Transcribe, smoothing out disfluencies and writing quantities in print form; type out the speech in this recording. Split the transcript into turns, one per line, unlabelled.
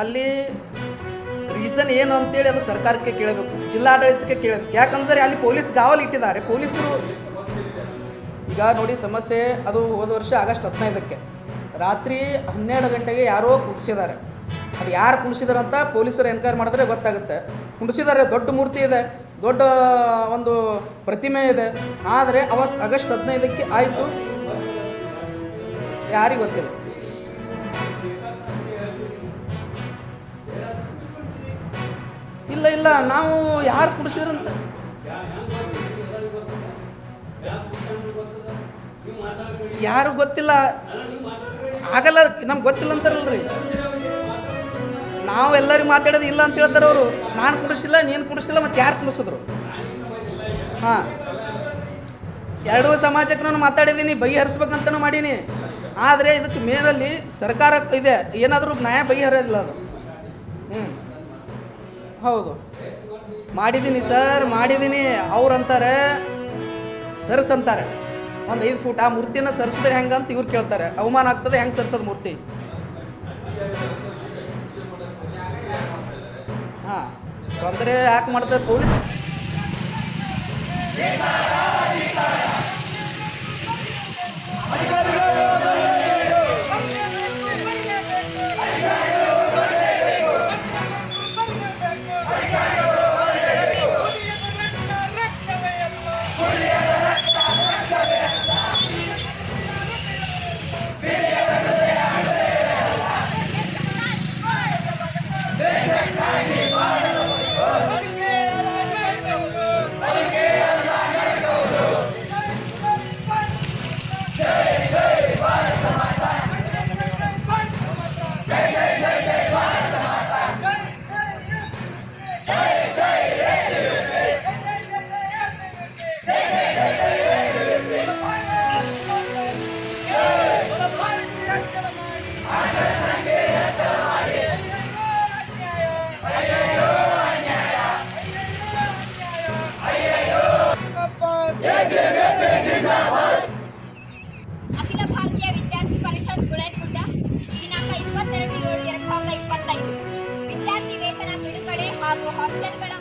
ಅಲ್ಲಿ ರೀಸನ್ ಏನು ಅಂತೇಳಿ ಅದು ಸರ್ಕಾರಕ್ಕೆ ಕೇಳಬೇಕು, ಜಿಲ್ಲಾಡಳಿತಕ್ಕೆ ಕೇಳಬೇಕು. ಯಾಕಂದರೆ ಅಲ್ಲಿ ಪೊಲೀಸ್ ಕಾವಲು ಇಟ್ಟಿದ್ದಾರೆ. ಪೊಲೀಸರು ಈಗ ನೋಡಿ ಸಮಸ್ಯೆ ಅದು ಹೋದ ವರ್ಷ ಆಗಸ್ಟ್ 15ಕ್ಕೆ ರಾತ್ರಿ 12 ಗಂಟೆಗೆ ಯಾರೋ ಕುಣಿಸಿದ್ದಾರೆ. ಅದು ಯಾರು ಕುಣಿಸಿದಾರಂತ ಪೊಲೀಸರು ಎನ್ಕ್ವೈರಿ ಮಾಡಿದ್ರೆ ಗೊತ್ತಾಗುತ್ತೆ. ಕುಣಿಸಿದ್ದಾರೆ, ದೊಡ್ಡ ಮೂರ್ತಿ ಇದೆ, ದೊಡ್ಡ ಒಂದು ಪ್ರತಿಮೆ ಇದೆ. ಆದರೆ ಆಗಸ್ಟ್ 15ಕ್ಕೆ ಆಯಿತು, ಯಾರಿಗೂ ಗೊತ್ತಿಲ್ಲ. ಇಲ್ಲ ಇಲ್ಲ ನಾವು ಯಾರು ಕುಡಿಸಿದ್ರಂತ ಯಾರು ಗೊತ್ತಿಲ್ಲ, ಆಗಲ್ಲ, ನಮ್ಗೆ ಗೊತ್ತಿಲ್ಲ ಅಂತಾರಲ್ರಿ. ನಾವು ಎಲ್ಲರಿಗೂ ಮಾತಾಡೋದು ಇಲ್ಲ ಅಂತ ಹೇಳ್ತಾರೆ ಅವರು. ನಾನು ಕುಡಿಸಿಲ್ಲ, ನೀನು ಕುಡಿಸಿಲ್ಲ, ಮತ್ತು ಯಾರು ಕುಡಿಸಿದ್ರು? ಹಾಂ, ಎರಡೂ ಸಮಾಜಕ್ಕೆ ನಾನು ಮಾತಾಡಿದ್ದೀನಿ, ಬಗೆಹರಿಸ್ಬೇಕಂತನೂ ಮಾಡೀನಿ. ಆದರೆ ಇದಕ್ಕೆ ಮೇನಲ್ಲಿ ಸರ್ಕಾರ ಇದೆ, ಏನಾದರೂ ನ್ಯಾಯ ಬಗೆಹರಿಯೋದಿಲ್ಲ ಅದು. ಹೌದು, ಮಾಡಿದ್ದೀನಿ ಸರ್, ಮಾಡಿದ್ದೀನಿ. ಅವ್ರು ಅಂತಾರೆ ಸರ್ಸ್ ಅಂತಾರೆ, ಒಂದು 5 ಫೂಟ್ ಆ ಮೂರ್ತಿನ ಸರಿಸಿದ್ರೆ ಹೆಂಗೆ ಅಂತ ಇವ್ರು ಕೇಳ್ತಾರೆ. ಅವಮಾನ ಆಗ್ತದೆ, ಹೆಂಗೆ ಸರಿಸೋದು ಮೂರ್ತಿ? ಹಾಂ, ತೊಂದರೆ ಯಾಕೆ ಮಾಡ್ತಾರೆ ಪೊಲೀಸ್?
ಅಖಿಲ ಭಾರತೀಯ ವಿದ್ಯಾರ್ಥಿ ಪರಿಷತ್ ಗುಳೇಗುಡ್ಡ ದಿನಾಂಕ 22/7/2025 ವಿದ್ಯಾರ್ಥಿ ವೇತನ ಬಿಡುಗಡೆ ಹಾಗೂ ಹಾಸ್ಟೆಲ್ಗಳ